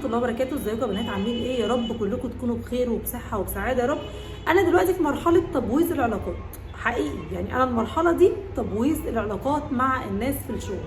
الله وبركاته. ازيكم يا بنات؟ عاملين ايه؟ يا رب كلكم تكونوا بخير وبصحه وبسعاده يا رب. انا دلوقتي في مرحله تبويظ العلاقات حقيقي، يعني انا المرحله دي تبويظ العلاقات مع الناس في الشغل.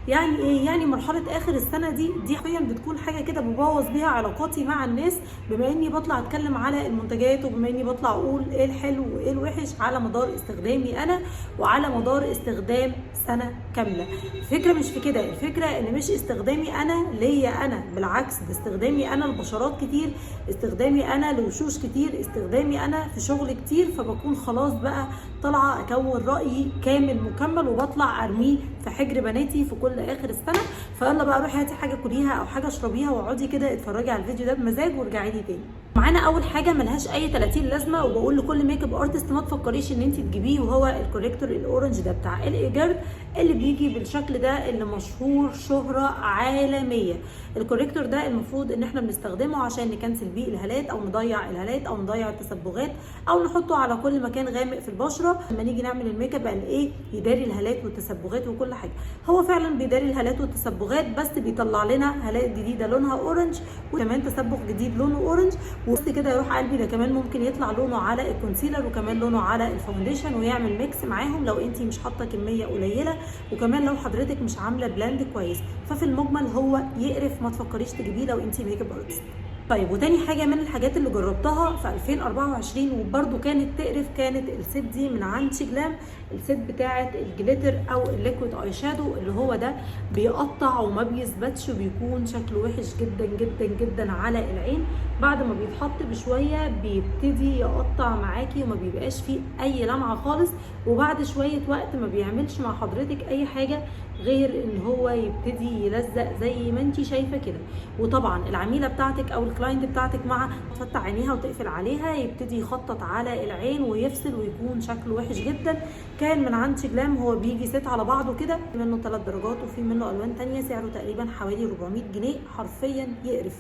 يعني ايه؟ يعني مرحله اخر السنه دي حرفيا بتكون حاجه كده ببوظ بيها علاقاتي مع الناس، بما اني بطلع اتكلم على المنتجات، وبما اني بطلع اقول ايه الحلو وايه الوحش على مدار استخدامي انا وعلى مدار استخدام سنه كامله. الفكره مش في كده، الفكره ان مش استخدامي انا ليا انا، بالعكس ده استخدامي انا لبشرات كتير، استخدامي انا لوشوش كتير، استخدامي انا في شغل كتير، فبكون خلاص بقى طالعه اكون رايي كامل مكمل وبطلع ارميه في حجر بناتي في كل اخر السنه. فيلا بقى روحي هاتي حاجه كليها او حاجه اشربيها واقعدي كده اتفرجي على الفيديو ده بمزاج وارجعي لي تاني. معانا اول حاجه ملهاش اي 30 لازمه، وبقول لكل ميك اب ارتست ما تفكريش ان انت تجيبيه، وهو الكوريكتور الاورنج ده بتاع الايجار اللي بيجي بالشكل ده اللي مشهور شهره عالميه. الكوريكتور ده المفروض ان احنا بنستخدمه عشان نكنسل بيه الهالات او نضيع الهالات او نضيع التصبغات او نحطه على كل مكان غامق في البشره. لما نيجي نعمل الميك اب قال ايه؟ يداري الهالات والتصبغات وكل حاجه. هو فعلا بيداري الهالات والتصبغات، بس بيطلع لنا هالات جديده لونها اورنج وكمان تصبغ جديد لونه اورنج. وبص كده يا روح قلبي، ده كمان ممكن يطلع لونه على الكونسيلر وكمان لونه على الفاونديشن ويعمل ميكس معاهم لو انت مش حاطه كميه قليله، وكمان لو حضرتك مش عامله بلاند كويس. ففي المجمل هو يقرف، ما تفكريش تجيبيه لو انت ميك اب ارتست. طيب وتاني حاجه من الحاجات اللي جربتها في 2024 وبرده كانت تقرف، كانت الست دي من عند شجلام، الست بتاعه الجليتر او الليكويد اي شادو، اللي هو ده بيقطع وما بيثبتش وبيكون شكله وحش جدا جدا جدا على العين. بعد ما بيتحط بشويه بيبتدي يقطع معاكي وما بيبقاش فيه اي لمعه خالص، وبعد شويه وقت ما بيعملش مع حضرتك اي حاجه غير ان هو يبتدي يلزق زي ما انت شايفه كده. وطبعا العميله بتاعتك او الكلاينت بتاعتك مع تفتح عينيها وتقفل عليها يبتدي يخطط على العين ويفصل ويكون شكله وحش جدا. كان من عند شجلام، هو بيجي ست على بعضه كده، في منه 3 درجات وفي منه الوان تانية، سعره تقريبا حوالي 400 جنيه، حرفيا يقرف.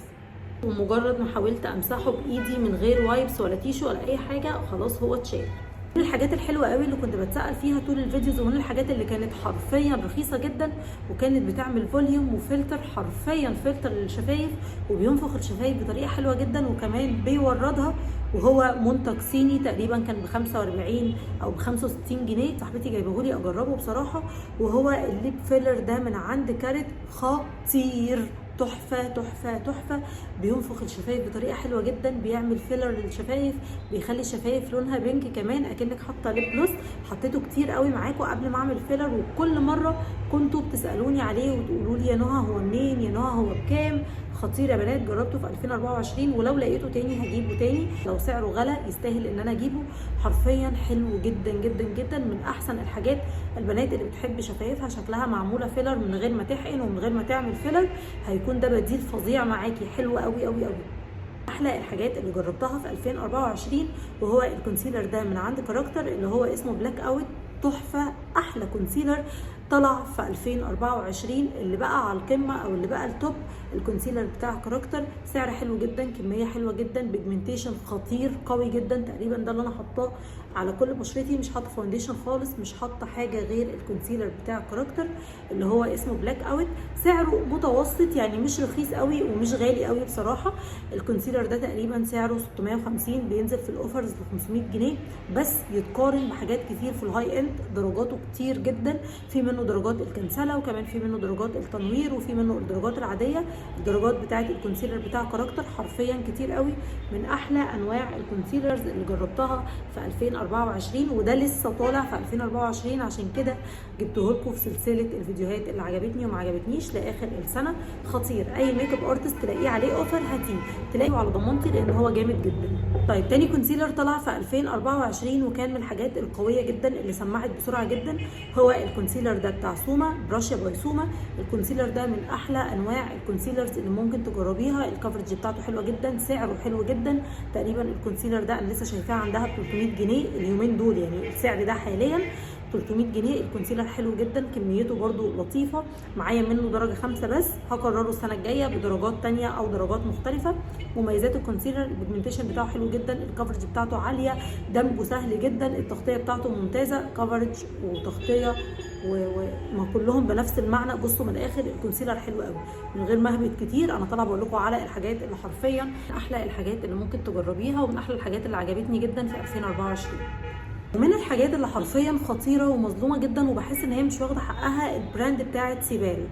ومجرد ما حاولت امسحه بايدي من غير وايبس ولا تيشو ولا اي حاجه خلاص هو اتشال. من الحاجات الحلوه قوي اللي كنت بتسال فيها طول الفيديوز، ومن الحاجات اللي كانت حرفيا رخيصه جدا وكانت بتعمل فوليوم وفلتر، حرفيا فلتر للشفايف وبينفخ الشفايف بطريقه حلوه جدا وكمان بيوردها، وهو منتج صيني تقريبا كان ب 45 او ب 65 جنيه. صاحبتي جايبهولي اجربه بصراحه، وهو الليب فيلر ده من عند كارت خطير، تحفه تحفه تحفه. بينفخ الشفايف بطريقه حلوه جدا، بيعمل فيلر للشفايف، بيخلي الشفايف لونها بينك كمان اكنك حاطه ليب جلوس. حطيته كتير قوي معاكم قبل ما اعمل فيلر، وكل مره كنتوا بتسالوني عليه وتقولوا لي يا نهى هو منين، يا نهى هو بكام. خطير يا بنات، جربته في 2024 ولو لقيته تاني هجيبه تاني، لو سعره غلا يستاهل ان انا اجيبه. حرفيا حلو جدا جدا جدا، من احسن الحاجات. البنات اللي بتحب شفايفها شكلها معموله فيلر من غير ما تحقن ومن غير ما تعمل فيلر، هيكون ده بديل فظيع معاكي، حلو قوي قوي قوي. احلى الحاجات اللي جربتها في 2024 وهو الكونسيلر ده من عند كاركتر اللي هو اسمه بلاك اوت، تحفه. احلى كونسيلر طلع في 2024 اللي بقى على القمه او اللي بقى التوب، الكونسيلر بتاع كاركتر. سعر حلو جدا، كميه حلوه جدا، بيجمنتيشن خطير قوي جدا. تقريبا ده اللي انا حاطاه على كل بشرتي، مش حاطه فاونديشن خالص، مش حاطه حاجه غير الكونسيلر بتاع كاركتر اللي هو اسمه بلاك اوت. سعره متوسط، يعني مش رخيص قوي ومش غالي قوي بصراحه. الكونسيلر ده تقريبا سعره 650، بينزل في الاوفرز ب 500 جنيه، بس يتقارن بحاجات كتير في الهاي اند، درجاته كتير جدا. في منه درجات الكنسله وكمان في منه درجات التنوير وفي منه الدرجات العاديه. الدرجات بتاعه الكونسيلر بتاع كاركتر حرفيا كتير قوي، من احلى انواع الكونسيلرز اللي جربتها في 2024، وده لسه طالع في 2024، عشان كده جبته لكم في سلسله الفيديوهات اللي عجبتني وما عجبتنيش لاخر السنه. خطير، اي ميك اب ارتست تلاقيه عليه اوفر هاتيه، تلاقيه على ضمانتي لان هو جامد جدا. طيب تاني كونسيلر طلع في 2024 وكان من الحاجات القويه جدا اللي سمعت بسرعه جدا، هو الكونسيلر ده بتاع سوما، براشيا باي سوما. الكونسيلر ده من احلى انواع الكونسيلرز اللي ممكن تجربيها، الكفرج بتاعته حلوه جدا، سعره حلو جدا. تقريبا الكونسيلر ده انا لسه شايفاه عندها ب 300 جنيه اليومين دول، يعني السعر ده حاليا 300 جنيه. الكونسيلر حلو جدا، كميته برده لطيفه، معايا منه درجه 5 بس، هكرره السنه الجايه بدرجات تانية او درجات مختلفه. مميزات الكونسيلر البيجمنتيشن بتاعه حلو جدا، الكفرج بتاعته عاليه، دمجه سهل جدا، التغطيه بتاعته ممتازه، كفرج وتغطيه وما كلهم بنفس المعنى. بصوا من الاخر الكونسيلر حلو قوي من غير ما اهبط كتير. انا طالعه بقول لكم على الحاجات اللي حرفيا من احلى الحاجات اللي ممكن تجربيها، ومن احلى الحاجات اللي عجبتني جدا في 2024. ومن الحاجات اللي حرفيا خطيره ومظلومه جدا وبحس ان هي مش واخده حقها البراند بتاعت سيبال.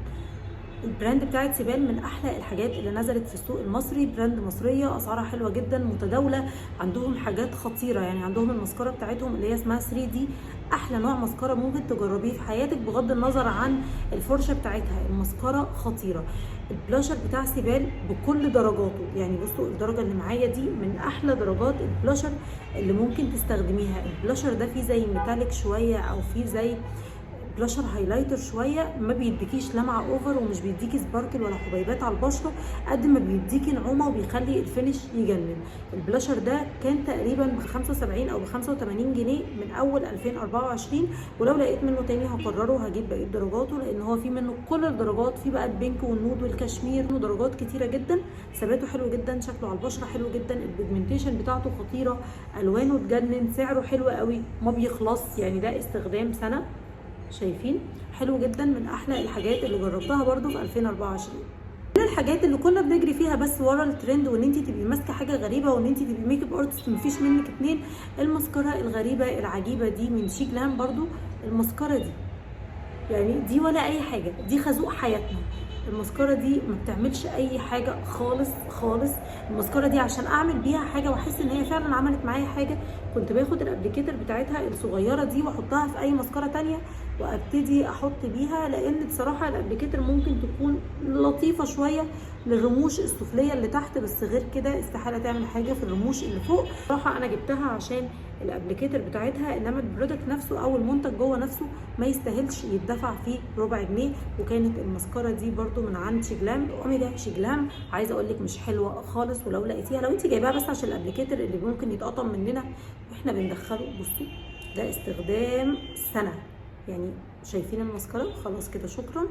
البراند بتاعت سيبال من احلى الحاجات اللي نزلت في السوق المصري، براند مصريه اسعارها حلوه جدا متداوله، عندهم حاجات خطيره. يعني عندهم المسكره بتاعتهم اللي هي اسمها 3 دي، احلى نوع مسكره ممكن تجربيه في حياتك بغض النظر عن الفرشه بتاعتها. المسكره خطيره. البلاشر بتاع سيبال بكل درجاته، يعني بصوا الدرجه اللي معايا دي من احلى درجات البلاشر اللي ممكن تستخدميها. البلاشر ده فيه زي ميتاليك شويه او فيه زي بلاشر هايلايتر شويه، ما بيديكيش لمعه اوفر ومش بيديكي سباركل ولا حبيبات على البشره، قد ما بيديكي نعومه وبيخلي الفينش يجنن. البلاشر ده كان تقريبا ب 75 او ب 85 جنيه من اول 2024، ولو لقيت منه تاني هقرره هجيب بقيه درجاته، لان هو في منه كل الدرجات، في بقى البينك والنود والكشمير، منه درجات كتيره جدا. ثباته حلو جدا، شكله على البشره حلو جدا، البيجمنتيشن بتاعته خطيره، الوانه تجنن، سعره حلو قوي ما بيخلص، يعني ده استخدام سنه. شايفين حلو جدا، من احلى الحاجات اللي جربتها برضو في 2024. من الحاجات اللي كنا بنجري فيها بس ورا الترند، وان انت تبقي ماسكه حاجه غريبه، وان انت تبقي ميك اب ارتست مفيش منك اتنين. المسكره الغريبه العجيبه دي من شي جلام، برضو المسكره دي يعني دي ولا اي حاجه، دي خازوق حياتنا. المسكره دي ما بتعملش اي حاجه خالص خالص. المسكره دي عشان اعمل بيها حاجه واحس ان هي فعلا عملت معايا حاجه، كنت باخد الابليكيتر بتاعتها الصغيره دي واحطها في اي مسكره تانية وابتدي احط بيها، لان بصراحه الابليكيتر ممكن تكون لطيفه شويه للرموش السفليه اللي تحت، بس غير كده استحاله تعمل حاجه في الرموش اللي فوق. بصراحه انا جبتها عشان الابليكيتر بتاعتها، انما البرودكت نفسه او المنتج جوه نفسه ما يستاهلش يدفع فيه ربع جنيه. وكانت المسكره دي برده من عند شي جلام، اوميجا شي جلام، عايزه اقول لك مش حلوه خالص. ولو لقيتيها، لو انت جايباها بس عشان الابليكيتر اللي ممكن يتقطم مننا واحنا بندخله، بصوا ده استخدام سنه. يعني شايفين المسكره؟ خلاص كده شكرا.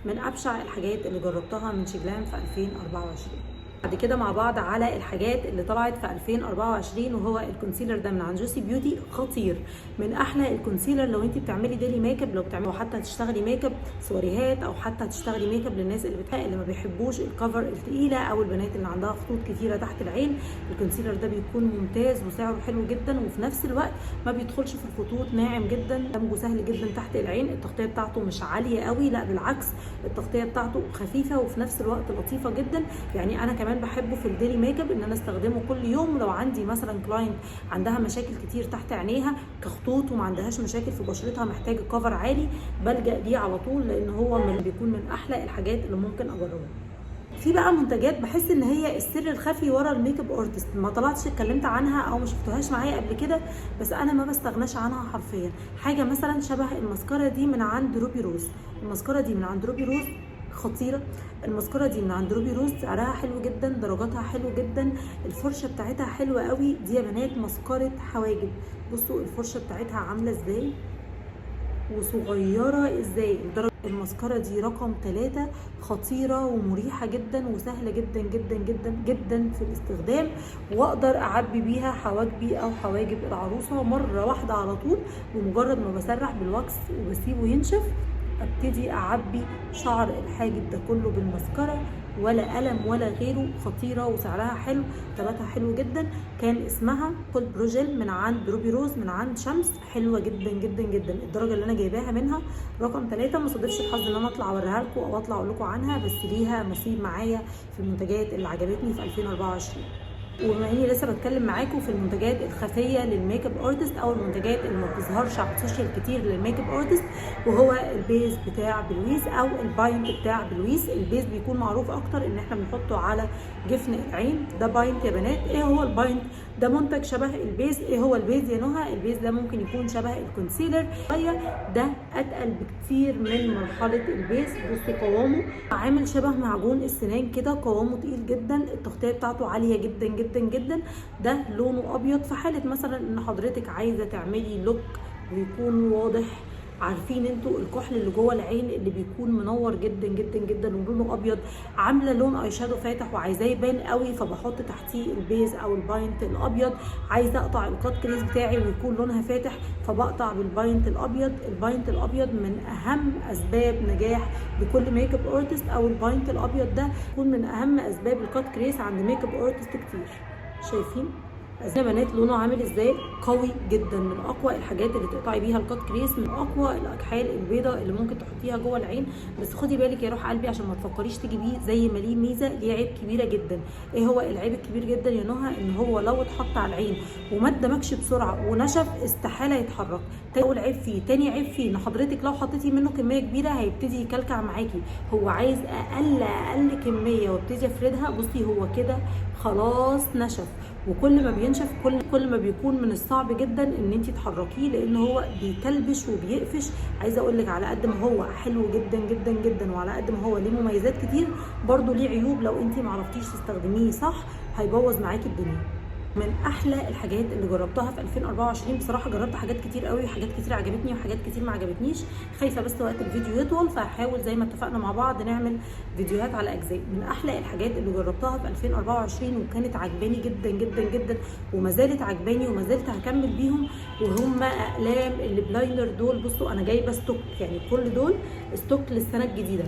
من ابشع الحاجات اللي جربتها من شي جلام في 2024. بعد كده مع بعض على الحاجات اللي طلعت في 2024، وهو الكونسيلر ده من عند جوسي بيوتي، خطير. من احلى الكونسيلر لو انت بتعملي ديلي ميك اب، لو بتعملي او حتى هتشتغلي ميك اب سواريهات، او حتى هتشتغلي ميك اب للناس اللي ما بيحبوش الكفر الثقيله، او البنات اللي عندها خطوط كتيره تحت العين. الكونسيلر ده بيكون ممتاز وسعره حلو جدا، وفي نفس الوقت ما بيدخلش في الخطوط، ناعم جدا، دمجه سهل جدا تحت العين. التغطيه بتاعته مش عاليه قوي، لا بالعكس، التغطيه بتاعته خفيفه وفي نفس الوقت لطيفه جدا. يعني انا كمان بحبه في الديلي ميك اب ان انا استخدمه كل يوم. لو عندي مثلا كلاينت عندها مشاكل كتير تحت عينيها كخطوط وما عندهاش مشاكل في بشرتها محتاجه كفر عالي، بلجأ ليه على طول، لان هو بيكون من احلى الحاجات اللي ممكن اجربها. في بقى منتجات بحس ان هي السر الخفي ورا الميك اب ارتست، ما طلعتش اتكلمت عنها او ما شفتوهاش معايا قبل كده، بس انا ما بستغناش عنها حرفيا. حاجه مثلا شبه المسكره دي من عند روبي روز. المسكره دي من عند روبي روز خطيره. المسكره دي من عند روبي روز سعرها حلو جدا، درجاتها حلو جدا، الفرشه بتاعتها حلوه قوي. دي يا بنات مسكره حواجب، بصوا الفرشه بتاعتها عامله ازاي وصغيره ازاي. المسكره دي رقم 3، خطيره ومريحه جدا وسهله جدا جدا جدا جدا في الاستخدام، واقدر اعبي بيها حواجبي او حواجب العروسه مره واحده على طول. بمجرد ما بسرح بالواكس وبسيبه ينشف، ابتدي اعبي شعر الحاجب ده كله بالمسكره، ولا قلم ولا غيره. خطيره وسعرها حلو، طلعتها حلو جدا. كان اسمها كول بروجيل من عند روبي روز من عند شمس، حلوه جدا جدا جدا. الدرجه اللي انا جايباها منها رقم 3. ما صادفش الحظ ان انا اطلع اوريها لكم او اطلع اقول لكم عنها، بس ليها نصيب معايا في المنتجات اللي عجبتني في 2024. وبما اني لسه بتكلم معاكم في المنتجات الخفيه للميك اب ارتست، او المنتجات اللي ما بتظهرش على السوشيال كتير للميك اب ارتست، وهو البيز بتاع بلويس او الباينت بتاع بلويس. البيز بيكون معروف اكتر ان احنا بنحطه على جفن العين، ده باينت يا بنات. ايه هو الباينت؟ ده منتج شبه البيز. ايه هو البيز يا نهى؟ البيز ده ممكن يكون شبه الكونسيلر، ده اتقل بكتير من مرحله البيز. بصوا قوامه عامل شبه معجون السنان كده، قوامه تقيل جدا، التغطيه بتاعته عاليه جدا جدا جدا. ده لونه ابيض، في حاله مثلا ان حضرتك عايزه تعملي لوك ويكون واضح عارفين انتوا الكحل اللي جوه العين اللي بيكون منور جدا جدا جدا ولونه ابيض، عامله لون اي شادو فاتح وعايزاه يبان قوي، فبحط تحتيه البيز او الباينت الابيض. عايزه اقطع الكات كريس بتاعي ويكون لونها فاتح، فبقطع بالباينت الابيض. الباينت الابيض من اهم اسباب نجاح لكل ميك اب ارتست، او الباينت الابيض ده يكون من اهم اسباب الكات كريس عند ميك اب ارتست كتير. شايفين يا بنات لونه عامل ازاي؟ قوي جدا، من اقوى الحاجات اللي تقطعي بيها الكات كريس، من اقوى الاكحال البيضاء اللي ممكن تحطيها جوه العين. بس خدي بالك يا روح قلبي عشان ما تفكريش تجيبيه زي ما ليه ميزه، ليه عيب كبيره جدا. ايه هو العيب الكبير جدا يا نهى؟ ان هو لو اتحط على العين وما اتدمجش بسرعه ونشف استحاله يتحرك. اول عيب فيه. تاني عيب فيه ان حضرتك لو حطيتي منه كميه كبيره هيبتدي يكلكع معاكي. هو عايز اقل كميه وابتدي افردها. بصي هو كده خلاص نشف، وكل ما بينشف كل ما بيكون من الصعب جدا ان انت تحركيه، لان هو بيكلبش وبيقفش. عايزه اقول لك على قد ما هو حلو جدا جدا جدا وعلى قد ما هو ليه مميزات كتير، برده ليه عيوب لو انت ما عرفتيش تستخدميه صح هيبوظ معاكي الدنيا. من احلى الحاجات اللي جربتها في 2024 بصراحه، جربت حاجات كتير قوي، حاجات كتير عجبتني وحاجات كتير ما عجبتنيش. خايفه بس وقت الفيديو يطول، فهحاول زي ما اتفقنا مع بعض نعمل فيديوهات على اجزاء. من احلى الحاجات اللي جربتها في 2024 وكانت عجباني جدا جدا جدا وما زالت عجباني وما زلت هكمل بيهم، وهم اقلام البلاينر دول. بصوا انا جايبه ستوك، يعني كل دول ستوك للسنه الجديده،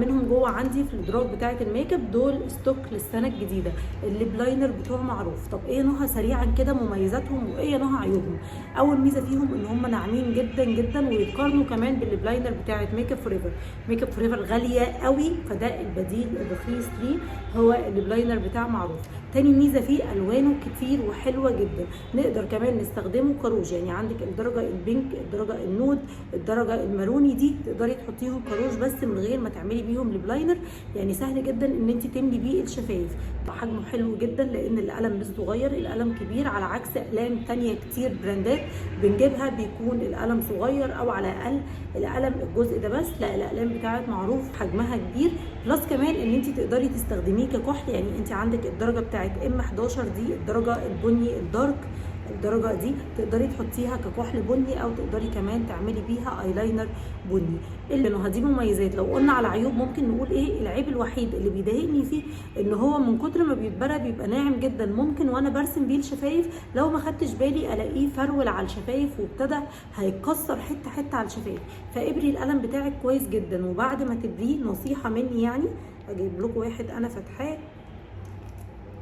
منهم جوه عندي في الادراج بتاعه الميك اب، دول ستوك للسنه الجديده. البلاينر بتوع معروف. طب ايه نهى سريعا كده مميزاتهم وايه نهى عيوبهم؟ اول ميزه فيهم ان هم ناعمين جدا جدا ويتقارنوا كمان بالبلاينر بتاعه ميك اب فوريفر. ميك اب فوريفر غاليه قوي، فده البديل الرخيص ليه هو البلاينر بتاع معروف. تاني ميزه فيه الوانه كتير وحلوه جدا، نقدر كمان نستخدمه كروج. يعني عندك الدرجه البينك، الدرجه النود، الدرجه الماروني، دي تقدري تحطيهم كروج بس من غير ما تعملي بيهم البلاينر. يعني سهل جدا ان انت تملي بيه الشفايف. حجمه حلو جدا لان القلم مش صغير، القلم كبير، على عكس اقلام تانية كتير براندات بنجيبها بيكون القلم صغير او على الاقل القلم الجزء ده بس. لا، الاقلام بتاعت معروف حجمها كبير، بلس كمان ان انت تقدري تستخدميه ككحل. يعني انت عندك الدرجه بتاعت M11 دي الدرجه البني الدارك، الدرجه دي تقدري تحطيها ككحل بني او تقدري كمان تعملي بيها ايلاينر بني. اللي دي مميزات. لو قلنا على عيوب ممكن نقول ايه؟ العيب الوحيد اللي بيضايقني فيه ان هو من كتر ما بيتبرى بيبقى ناعم جدا، ممكن وانا برسم بيه الشفايف لو ما خدتش بالي الاقيه فرول على الشفايف وابتدى هيتكسر حته حته على الشفايف. فابري القلم بتاعك كويس جدا، وبعد ما تبريه نصيحه مني، يعني اجيب لكم واحد انا فاتحاه،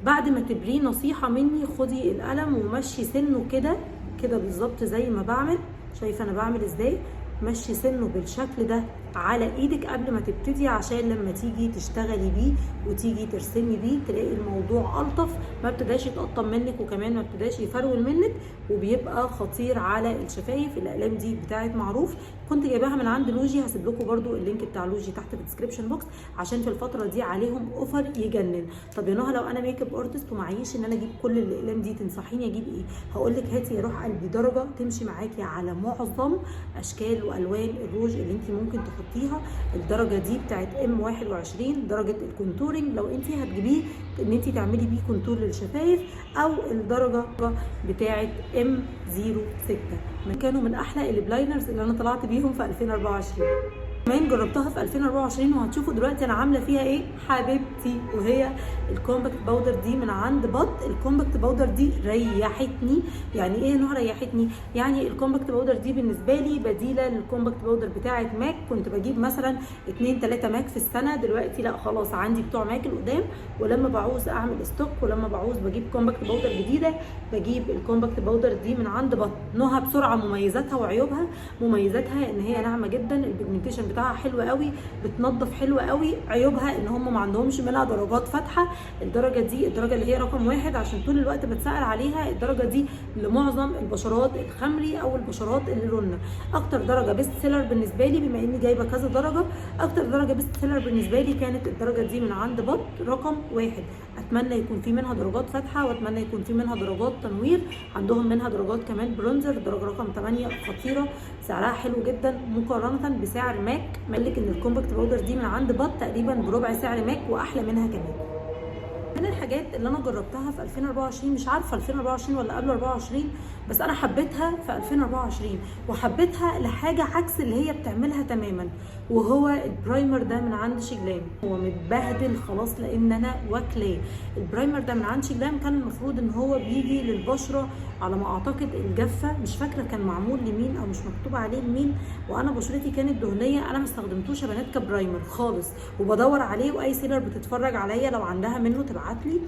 بعد ما تبريه نصيحه مني خدي القلم ومشي سنه كده كده بالظبط زي ما بعمل. شايفه انا بعمل ازاي؟ مشي سنه بالشكل ده على ايدك قبل ما تبتدي، عشان لما تيجي تشتغلي بيه وتيجي ترسمي بيه تلاقي الموضوع الطف، ما ابتداش يتقطم منك وكمان ما ابتداش يفرول منك وبيبقى خطير على الشفايف. الاقلام دي بتاعت معروف، كنت جايباها من عند لوجي، هسيب لكم برده اللينك بتاع لوجي تحت في الديسكربشن بوكس عشان في الفتره دي عليهم اوفر يجنن. طب يا نهى لو انا ميك اب ارتست ومعيش ان انا اجيب كل الاقلام دي تنصحيني اجيب ايه؟ هقول لك هاتي يا روح قلبي درجه تمشي معاكي على معظم اشكال والوان الروج اللي انت ممكن تحطيها. الدرجه دي بتاعت M21 درجه الكونتورنج، لو انت هتجيبيه ان انت تعملي بيه كونتور للشفايف، او الدرجه بتاعت M06. كانوا من احلى البلاينرز اللي انا طلعت بيهم في 2024. كمان جربتها في 2024 وهتشوفوا دلوقتي انا عامله فيها ايه حبيبتي، وهي الكومباكت باودر دي من عند بط. الكومباكت باودر دي ريحتني. يعني ايه نوع ريحتني؟ يعني الكومباكت باودر دي بالنسبه لي بديله للكومباكت باودر بتاعه ماك. كنت بجيب مثلا 2-3 ماك في السنه، دلوقتي لا خلاص عندي بتوع ماك القدام، ولما بعوز اعمل ستوك ولما بعوز بجيب كومباكت باودر جديده بجيب الكومباكت باودر دي من عند بط. نوعها بسرعه، مميزاتها وعيوبها. مميزاتها ان هي ناعمه جدا، البيجمنتيشن بتاعها حلو قوي، بتنظف حلو قوي. عيوبها ان هم ما عندهمش منها درجات فاتحه. الدرجه دي الدرجه اللي هي رقم 1 عشان طول الوقت بتسال عليها، الدرجه دي لمعظم البشرات الخمري او البشرات اللي لونها. اكتر درجه بيست سيلر بالنسبه لي، بما اني جايبه كذا درجه، اكتر درجه بيست سيلر بالنسبه لي كانت الدرجه دي من عند بط رقم 1. اتمنى يكون في منها درجات فاتحه واتمنى يكون في منها درجات تنوير. عندهم منها درجات كمان برونزر، درجه رقم 8 خطيره، سعرها حلو جدا مقارنه بسعر ماك. مالك ان الكومباكت باودر دي من عند بط تقريبا بربع سعر ماك واحلى منها كمان. من الحاجات اللي انا جربتها في 2024، مش عارفه 2024 ولا قبل 24، بس انا حبيتها في 2024 وحبيتها لحاجه عكس اللي هي بتعملها تماما، وهو البرايمر ده من عند شيجلام. هو متبهدل خلاص لان انا واكلاه. البرايمر ده من عند شيجلام كان المفروض ان هو بيجي للبشره على ما اعتقد الجافه، مش فاكره كان معمول لمين او مش مكتوب عليه لمين، وانا بشرتي كانت دهنيه. انا ما استخدمتوش يا بنات كبرايمر خالص، وبدور عليه، واي سيلر بتتفرج عليا لو عندها منه تبعت لي.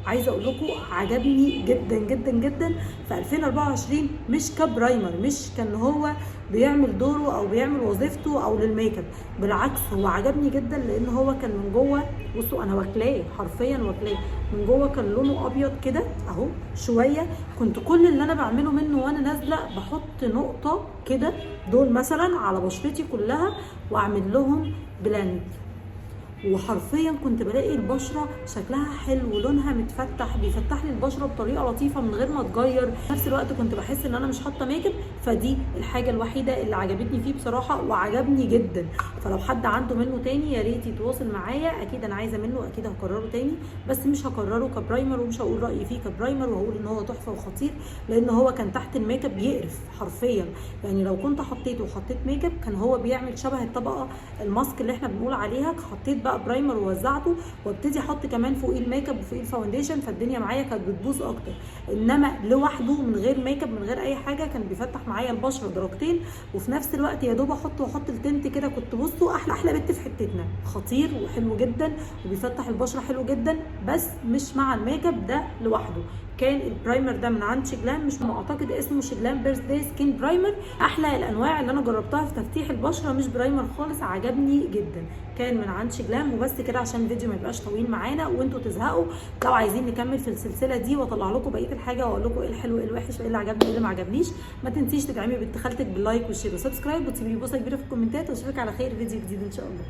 عايزه اقول لكم عجبني جدا جدا جدا في 2024، مش كبرايمر، مش كان هو بيعمل دوره او بيعمل وظيفته او للميك اب، بالعكس هو عجبني جدا لان هو كان من جوه. بصوا انا واكلاه حرفيا واكلاه من جوه، كان لونه ابيض كده اهو شويه. كنت كل اللي انا بعمله منه وانا نازله بحط نقطه كده دول مثلا على بشرتي كلها واعمل لهم بلاند، وحرفيا كنت بلاقي البشره شكلها حلو ولونها متفتح، بيفتح لي البشره بطريقه لطيفه من غير ما تغير. في نفس الوقت كنت بحس ان انا مش حاطه ميك اب، فدي الحاجه الوحيده اللي عجبتني فيه بصراحه وعجبني جدا. فلو حد عنده منه تاني يا ريت يتواصل معايا، اكيد انا عايزه منه، اكيد هكرره تاني، بس مش هكرره كبرايمر ومش هقول رايي فيه كبرايمر وهقول ان هو تحفه وخطير، لان هو كان تحت الميك اب يقرف حرفيا. يعني لو كنت حطيته وحطيت ميك اب كان هو بيعمل شبه الطبقه الماسك اللي احنا بنقول عليها. حطيت بقى برايمر ووزعته وابتدي احط كمان فوقيه الميك اب وفوقيه الفاونديشن، فالدنيا معايا كانت بتبوظ اكتر. انما لوحده من غير ميك اب من غير اي حاجه كان بيفتح معايا البشره درجتين، وفي نفس الوقت يا دوب احط التنت كده. كنت بصوا احلى بنت في حتتنا، خطير وحلو جدا وبيفتح البشره حلو جدا، بس مش مع الميك اب ده لوحده. كان البرايمر ده من عند شيجلام، مش معتقد اسمه شيجلام بيرث داي سكين برايمر، احلى الانواع اللي انا جربتها في تفتيح البشره، مش برايمر خالص، عجبني جدا. كان من عند شيجلام. وبس كده عشان الفيديو ما يبقاش طويل معانا وانتوا تزهقوا. لو عايزين نكمل في السلسله دي واطلع لكم بقيه الحاجه واقول لكم ايه الحلو ايه الوحش وايه اللي عجبني وايه اللي ما عجبنيش، ما تنسيش تدعمي بنت خالتك باللايك والشير والسبسكرايب، وتسيبي لي بوصه كبيره في الكومنتات، واشوفك على خير فيديو جديد ان شاء الله.